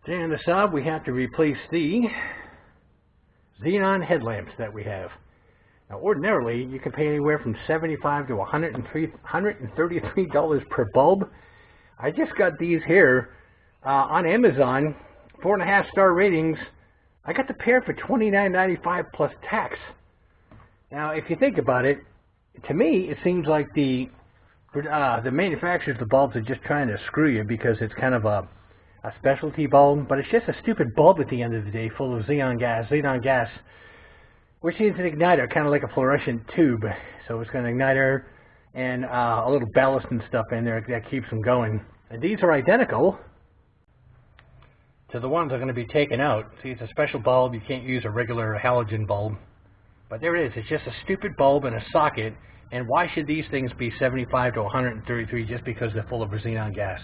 Today on the Saab, we have to replace the xenon headlamps that we have. Now, ordinarily, you can pay anywhere from $75 to $133 per bulb. I just got these here on Amazon, 4.5-star ratings. I got the pair for $29.95 plus tax. Now, if you think about it, to me, it seems like the manufacturers of the bulbs are just trying to screw you because it's kind of a specialty bulb, but it's just a stupid bulb at the end of the day, full of xenon gas, which needs an igniter, kind of like a fluorescent tube. So it's got an igniter and a little ballast and stuff in there that keeps them going. And these are identical to the ones that are going to be taken out. See, it's a special bulb. You can't use a regular halogen bulb. But there it is. It's just a stupid bulb in a socket. And why should these things be $75 to $133 just because they're full of xenon gas?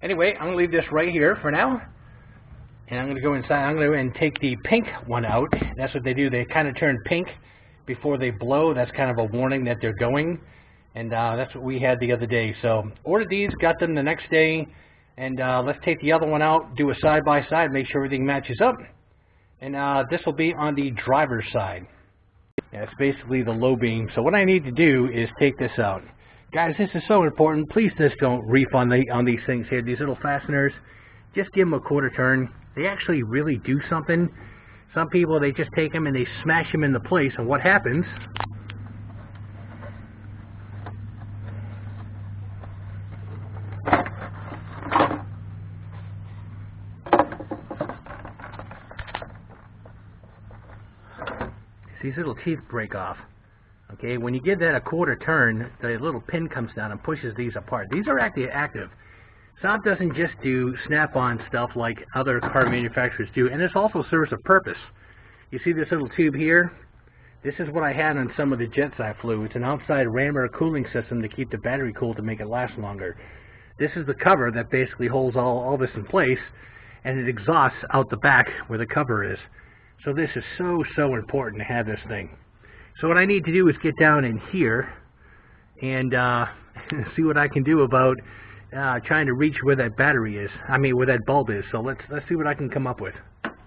Anyway, I'm going to leave this right here for now. And I'm going to go inside. I'm going to go and take the pink one out. That's what they do. They kind of turn pink before they blow. That's kind of a warning that they're going. And that's what we had the other day. So ordered these, got them the next day. And let's take the other one out, do a side-by-side, make sure everything matches up. And this will be on the driver's side. Yeah, it's basically the low beam. So what I need to do is take this out. Guys, this is so important. Please just don't reef on these things here. These little fasteners, just give them a quarter turn. They actually really do something. Some people, they just take them and they smash them into place. And what happens? These little teeth break off. Okay, when you give that a quarter turn, the little pin comes down and pushes these apart. These are actually active. Saab doesn't just do snap-on stuff like other car manufacturers do, and this also serves a purpose. You see this little tube here? This is what I had on some of the jets I flew. It's an outside rammer cooling system to keep the battery cool to make it last longer. This is the cover that basically holds all this in place, and it exhausts out the back where the cover is. So this is so important to have this thing. So what I need to do is get down in here and see what I can do about trying to reach where that battery is. I mean, where that bulb is. So let's see what I can come up with.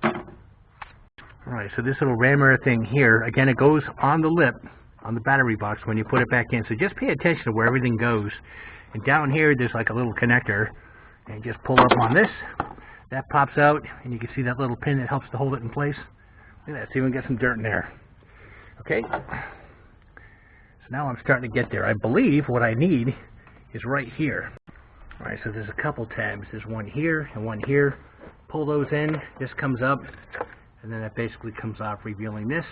All right. So this little rammer thing here, again, it goes on the lip on the battery box when you put it back in. So just pay attention to where everything goes. And down here, there's like a little connector, and just pull up on this. That pops out, and you can see that little pin that helps to hold it in place. Look at that. See if we can get some dirt in there. Okay. So now I'm starting to get there. I believe what I need is right here. All right, so there's a couple tabs. There's one here and one here. Pull those in. This comes up, and then that basically comes off, revealing this.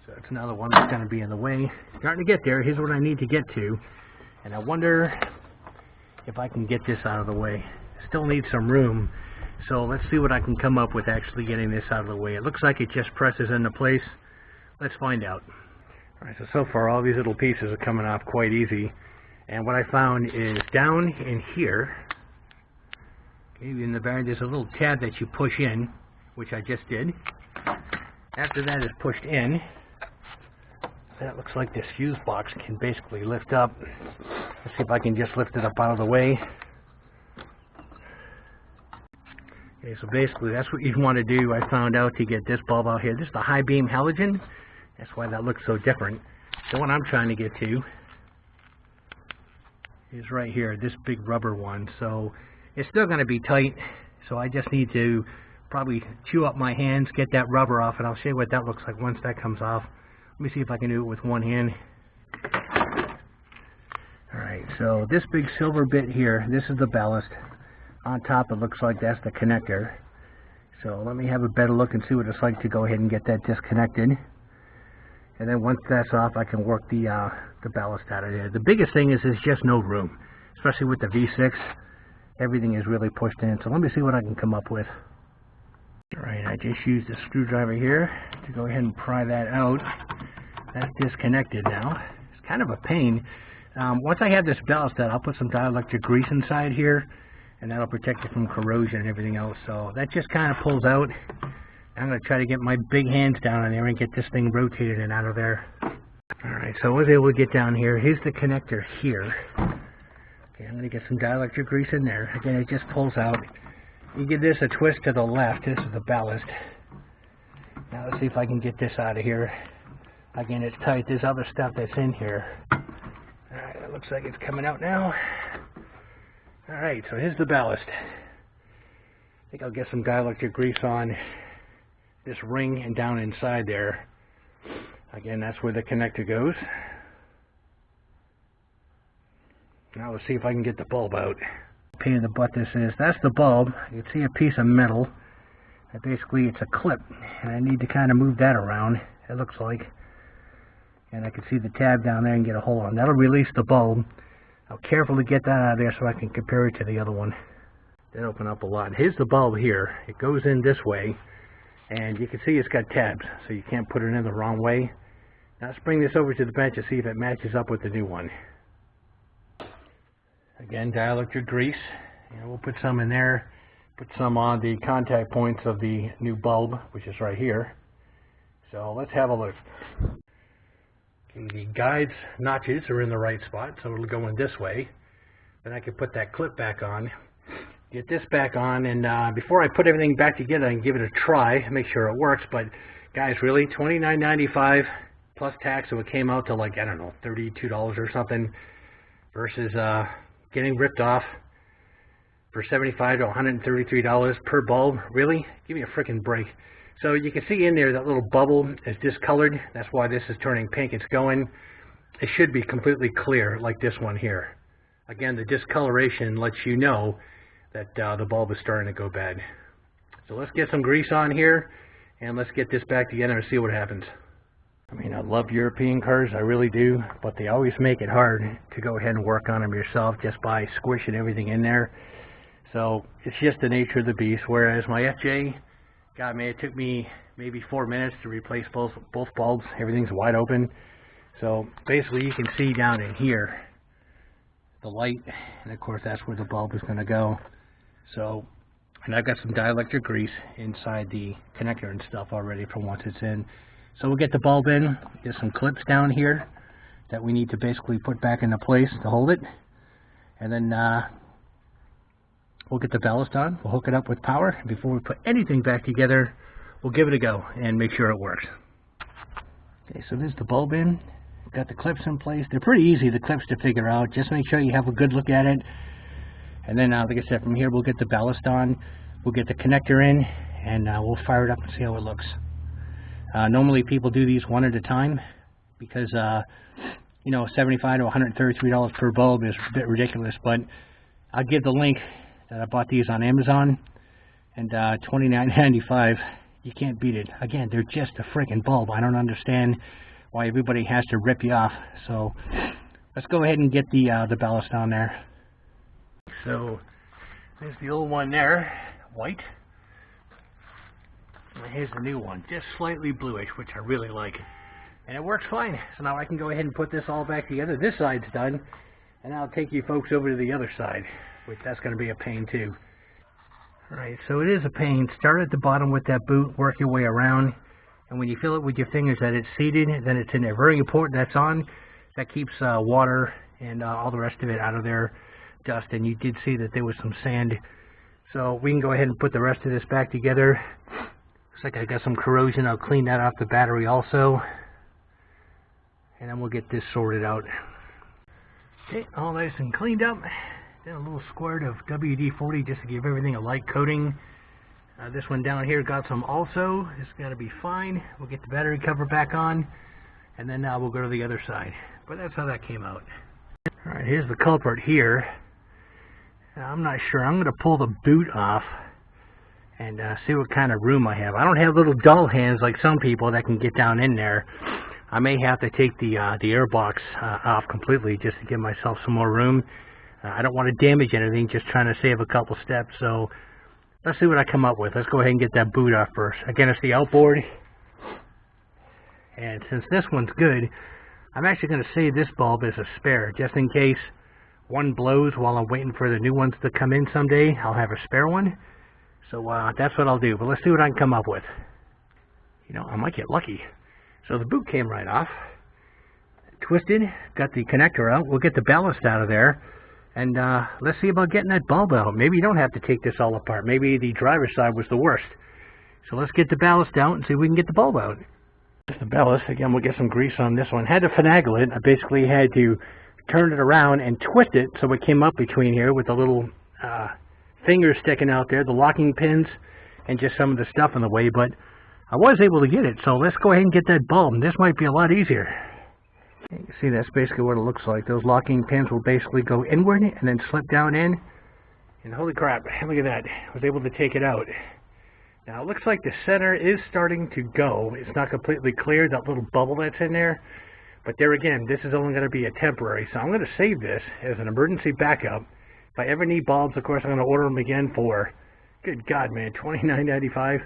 So it's another one that's going to be in the way. Starting to get there. Here's what I need to get to. And I wonder if I can get this out of the way. Still need some room. So let's see what I can come up with actually getting this out of the way. It looks like it just presses into place. Let's find out. All right, so far all these little pieces are coming off quite easy. And what I found is down in here, okay, in the back, there's a little tab that you push in, which I just did. After that is pushed in, that looks like this fuse box can basically lift up. Let's see if I can just lift it up out of the way. Okay, so basically that's what you want to do. I found out to get this bulb out here. This is the high beam halogen. That's why that looks so different. The one I'm trying to get to is right here, this big rubber one. So it's still going to be tight. So I just need to probably chew up my hands, get that rubber off, and I'll show you what that looks like once that comes off. Let me see if I can do it with one hand. Alright, so this big silver bit here, this is the ballast. On top it looks like that's the connector. So let me have a better look and see what it's like to go ahead and get that disconnected. And then once that's off, I can work the ballast out of there. The biggest thing is there's just no room, especially with the V6. Everything is really pushed in. So let me see what I can come up with. Alright, I just used a screwdriver here to go ahead and pry that out. That's disconnected now. It's kind of a pain. Once I have this ballast out, I'll put some dielectric grease inside here, and that'll protect it from corrosion and everything else. So that just kind of pulls out. I'm going to try to get my big hands down in there and get this thing rotated and out of there. Alright, so I was able to get down here. Here's the connector here. Okay, I'm going to get some dielectric grease in there. Again, it just pulls out. You give this a twist to the left. This is the ballast. Now let's see if I can get this out of here. Again, it's tight. There's other stuff that's in here. Alright, it looks like it's coming out now. Alright, so here's the ballast. I think I'll get some dielectric grease on this ring and down inside there. Again, that's where the connector goes. Now let's see if I can get the bulb out. Pain in the butt this is. That's the bulb. You can see a piece of metal. And basically it's a clip. And I need to kind of move that around, it looks like. And I can see the tab down there and get a hold on. That'll release the bulb. I'll carefully get that out of there so I can compare it to the other one. That opened up a lot. Here's the bulb here. It goes in this way. And you can see it's got tabs, so you can't put it in the wrong way. Now let's bring this over to the bench and see if it matches up with the new one. Again, dielectric grease. And we'll put some in there. Put some on the contact points of the new bulb, which is right here. So let's have a look. Okay, the guides notches are in the right spot, so it'll go in this way. Then I can put that clip back on. Get this back on, and before I put everything back together, I can give it a try, make sure it works. But guys, really, $29.95 plus tax, so it came out to like, I don't know, $32 or something, versus getting ripped off for $75 to $133 per bulb. Really? Give me a freaking break. So you can see in there that little bubble is discolored. That's why this is turning pink. It's going, it should be completely clear like this one here. Again, the discoloration lets you know that the bulb is starting to go bad. So let's get some grease on here and let's get this back together and see what happens. I mean, I love European cars, I really do, but they always make it hard to go ahead and work on them yourself just by squishing everything in there. So it's just the nature of the beast. Whereas my FJ, God man, it took me maybe 4 minutes to replace both bulbs. Everything's wide open. So basically you can see down in here the light, and of course that's where the bulb is going to go. So, and I've got some dielectric grease inside the connector and stuff already from once it's in. So we'll get the bulb in. There's some clips down here that we need to basically put back into place to hold it. And then we'll get the ballast on. We'll hook it up with power. And before we put anything back together, we'll give it a go and make sure it works. Okay, so there's the bulb in. Got the clips in place. They're pretty easy, the clips, to figure out. Just make sure you have a good look at it. And then, like I said, from here we'll get the ballast on. We'll get the connector in, and we'll fire it up and see how it looks. Normally people do these one at a time because, you know, $75 to $133 per bulb is a bit ridiculous. But I'll give the link that I bought these on Amazon, and $29.95. You can't beat it. Again, they're just a freaking bulb. I don't understand why everybody has to rip you off. So let's go ahead and get the ballast on there. So there's the old one there, white. And here's the new one, just slightly bluish, which I really like. And it works fine. So now I can go ahead and put this all back together. This side's done. And I'll take you folks over to the other side, which that's going to be a pain too. Alright, so it is a pain. Start at the bottom with that boot, work your way around. And when you feel it with your fingers that it's seated, then it's in there. Very important that's on. That keeps water and all the rest of it out of there. Dust, and you did see that there was some sand, so we can go ahead and put the rest of this back together. Looks like I got some corrosion. I'll clean that off the battery also, and then we'll get this sorted out. Okay, all nice and cleaned up. Then a little squirt of WD-40 just to give everything a light coating. This one down here got some also. It's got to be fine. We'll get the battery cover back on, and then we'll go to the other side. But that's how that came out. Alright, here's the culprit here. I'm not sure. I'm going to pull the boot off and see what kind of room I have. I don't have little doll hands like some people that can get down in there. I may have to take the air box off completely just to give myself some more room. I don't want to damage anything, just trying to save a couple steps. So let's see what I come up with. Let's go ahead and get that boot off first. Again, it's the outboard. And since this one's good, I'm actually going to save this bulb as a spare, just in case one blows while I'm waiting for the new ones to come in someday. I'll have a spare one. So that's what I'll do. But let's see what I can come up with. You know, I might get lucky. So the boot came right off. Twisted. Got the connector out. We'll get the ballast out of there. And let's see about getting that bulb out. Maybe you don't have to take this all apart. Maybe the driver's side was the worst. So let's get the ballast out and see if we can get the bulb out. Here's the ballast. Again, we'll get some grease on this one. Had to finagle it. I basically had to turn it around and twist it so it came up between here with the little fingers sticking out there, the locking pins, and just some of the stuff in the way. But I was able to get it. So let's go ahead and get that bulb. This might be a lot easier. You can see that's basically what it looks like. Those locking pins will basically go inward and then slip down in. And holy crap, look at that. I was able to take it out. Now it looks like the center is starting to go. It's not completely clear, that little bubble that's in there. But there again, this is only going to be a temporary. So I'm going to save this as an emergency backup. If I ever need bulbs, of course, I'm going to order them again for, good God, man, $29.95.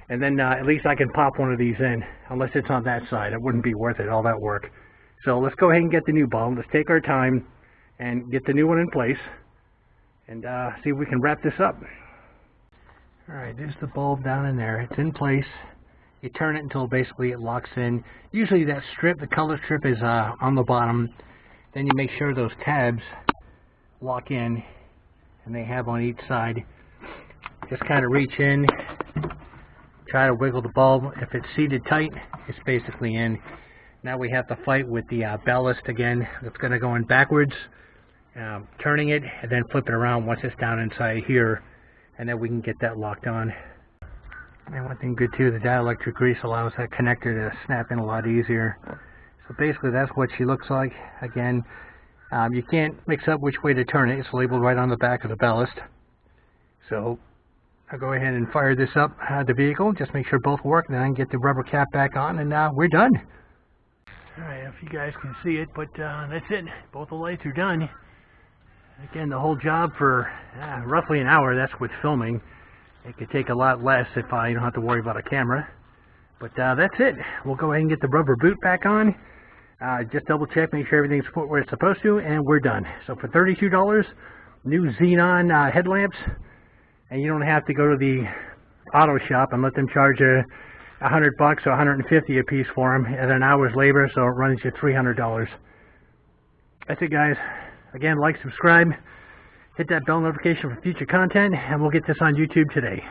And then at least I can pop one of these in, unless it's on that side. It wouldn't be worth it, all that work. So let's go ahead and get the new bulb. Let's take our time and get the new one in place and see if we can wrap this up. Alright, there's the bulb down in there. It's in place. You turn it until basically it locks in. Usually that strip, the color strip, is on the bottom. Then you make sure those tabs lock in, and they have on each side. Just kind of reach in, try to wiggle the bulb. If it's seated tight, it's basically in. Now we have to fight with the ballast again. It's going to go in backwards, turning it, and then flip it around once it's down inside here, and then we can get that locked on. And one thing good too, the dielectric grease allows that connector to snap in a lot easier. So basically that's what she looks like. Again, you can't mix up which way to turn it. It's labeled right on the back of the ballast. So I'll go ahead and fire this up the vehicle. Just make sure both work, and then I can get the rubber cap back on, and we're done. Alright, if you guys can see it, but that's it. Both the lights are done. Again, the whole job for roughly an hour. That's with filming. It could take a lot less if you don't have to worry about a camera. But that's it. We'll go ahead and get the rubber boot back on. Just double check, make sure everything's put where it's supposed to, and we're done. So for $32, new Xenon headlamps, and you don't have to go to the auto shop and let them charge you $100 or $150 a piece for them at an hour's labor, so it runs you $300. That's it, guys. Again, like, subscribe, hit that bell notification for future content, and we'll get this on YouTube today.